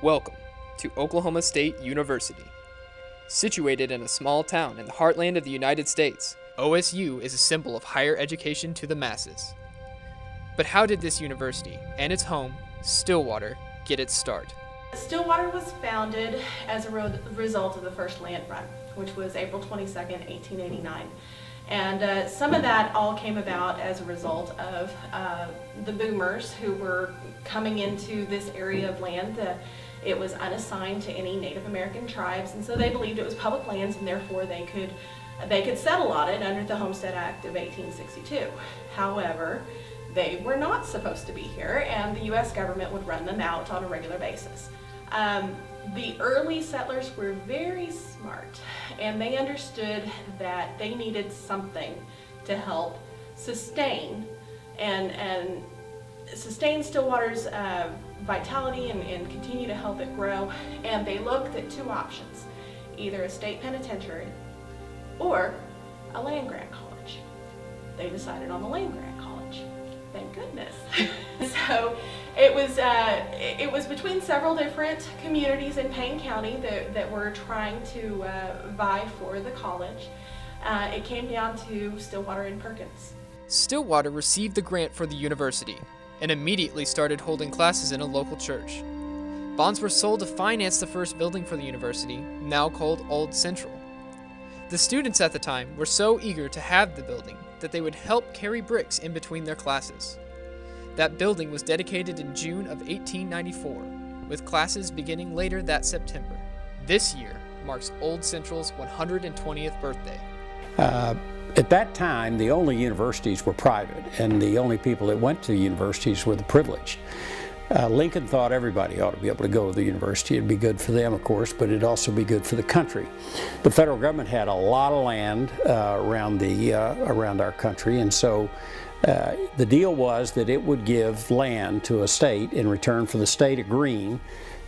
Welcome to Oklahoma State University. Situated in a small town in the heartland of the United States, OSU is a symbol of higher education to the masses. But how did this university and its home, Stillwater, get its start? Stillwater was founded as a result of the first land run, which was April 22nd, 1889. And some of that all came about as a result of the boomers who were coming into this area of land. It was unassigned to any Native American tribes, and so they believed it was public lands, and therefore they could settle on it under the Homestead Act of 1862. However, they were not supposed to be here, and the U.S. government would run them out on a regular basis. The early settlers were very smart, and they understood that they needed something to help sustain and sustain Stillwater's vitality and continue to help it grow. And they looked at two options: either a state penitentiary or a land-grant college. They decided on the land-grant college. Thank goodness. So it was between several different communities in Payne County that were trying to vie for the college. It came down to Stillwater and Perkins. Stillwater received the grant for the university and immediately started holding classes in a local church. Bonds were sold to finance the first building for the university, now called Old Central. The students at the time were so eager to have the building that they would help carry bricks in between their classes. That building was dedicated in June of 1894, with classes beginning later that September. This year marks Old Central's 120th birthday. At that time, the only universities were private, and the only people that went to universities were the privileged. Lincoln thought everybody ought to be able to go to the university. It'd be good for them, of course, but it'd also be good for the country. The federal government had a lot of land around our country, and so the deal was that it would give land to a state in return for the state agreeing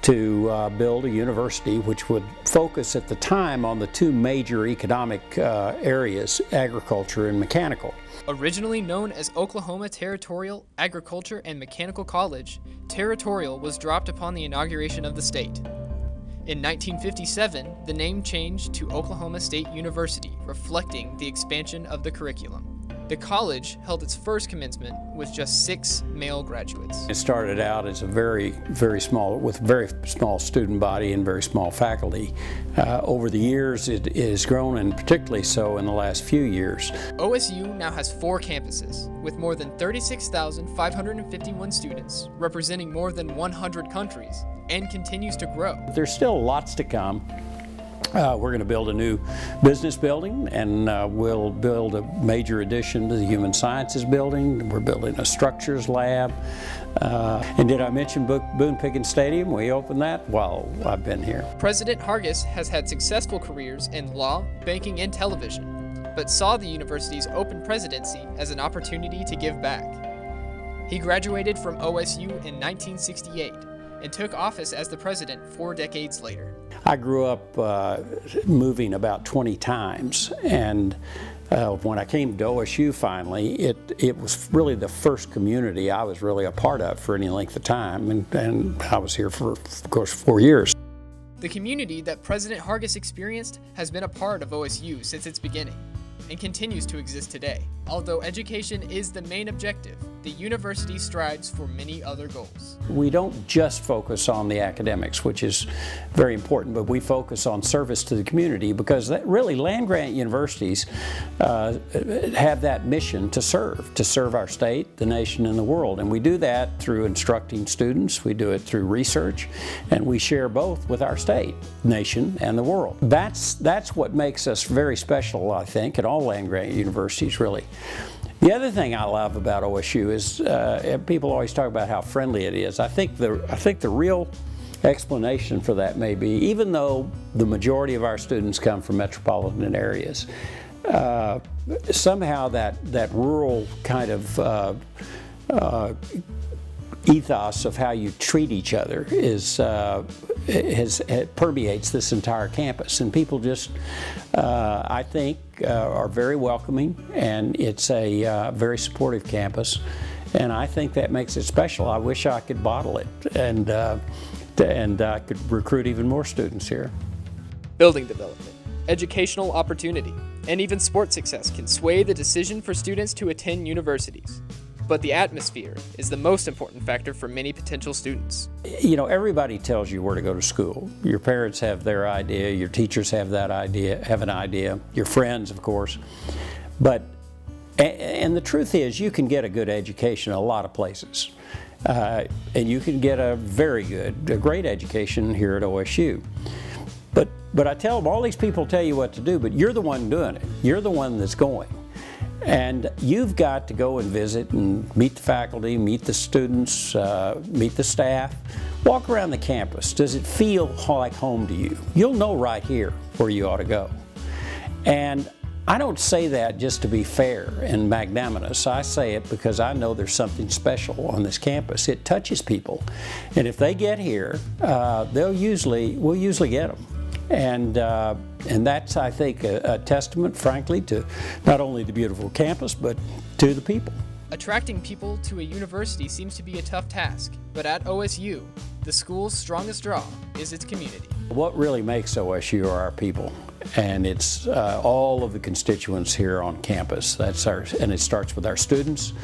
to build a university which would focus at the time on the two major economic areas, agriculture and mechanical. Originally known as Oklahoma Territorial Agriculture and Mechanical College, Territorial was dropped upon the inauguration of the state. In 1957, the name changed to Oklahoma State University, reflecting the expansion of the curriculum. The college held its first commencement with just 6 male graduates. It started out as a very small student body and very small faculty. Over the years, it has grown, and particularly so in the last few years. OSU now has 4 campuses, with more than 36,551 students, representing more than 100 countries, and continues to grow. There's still lots to come. We're going to build a new business building, and we'll build a major addition to the human sciences building. We're building a structures lab. And did I mention Boone Pickens Stadium? We opened that while I've been here. President Hargis has had successful careers in law, banking, and television, but saw the university's open presidency as an opportunity to give back. He graduated from OSU in 1968 and took office as the president 4 decades later. I grew up moving about 20 times, and when I came to OSU finally, it was really the first community I was really a part of for any length of time, and I was here for, of course, 4 years. The community that President Hargis experienced has been a part of OSU since its beginning and continues to exist today. Although education is the main objective, the university strives for many other goals. We don't just focus on the academics, which is very important, but we focus on service to the community, because really land-grant universities have that mission to serve our state, the nation, and the world. And we do that through instructing students, we do it through research, and we share both with our state, nation, and the world. That's what makes us very special, I think, at all land-grant universities, really. The other thing I love about OSU is people always talk about how friendly it is. I think the real explanation for that may be, even though the majority of our students come from metropolitan areas, somehow that rural kind of ethos of how you treat each other it permeates this entire campus, and people just, I think, are very welcoming, and it's a very supportive campus, and I think that makes it special. I wish I could bottle it, and and I could recruit even more students here. Building development, educational opportunity, and even sports success can sway the decision for students to attend universities. But the atmosphere is the most important factor for many potential students. You know, everybody tells you where to go to school. Your parents have their idea, your teachers have that idea, have an idea, your friends, of course. But, and the truth is, you can get a good education in a lot of places. And you can get a great education here at OSU. But I tell them, all these people tell you what to do, but you're the one doing it. You're the one that's going. And you've got to go and visit and meet the faculty, meet the students, meet the staff, walk around the campus. Does it feel like home to you? You'll know right here where you ought to go. And I don't say that just to be fair and magnanimous. I say it because I know there's something special on this campus. It touches people. And if they get here, we'll usually get them. And that's, I think, a testament, frankly, to not only the beautiful campus, but to the people. Attracting people to a university seems to be a tough task, but at OSU, the school's strongest draw is its community. What really makes OSU are our people, and it's all of the constituents here on campus. And it starts with our students,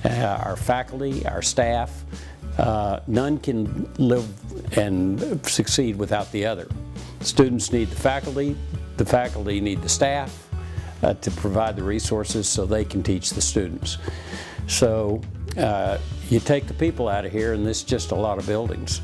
our faculty, our staff. None can live and succeed without the other. Students need the faculty need the staff to provide the resources so they can teach the students. So you take the people out of here and it's just a lot of buildings.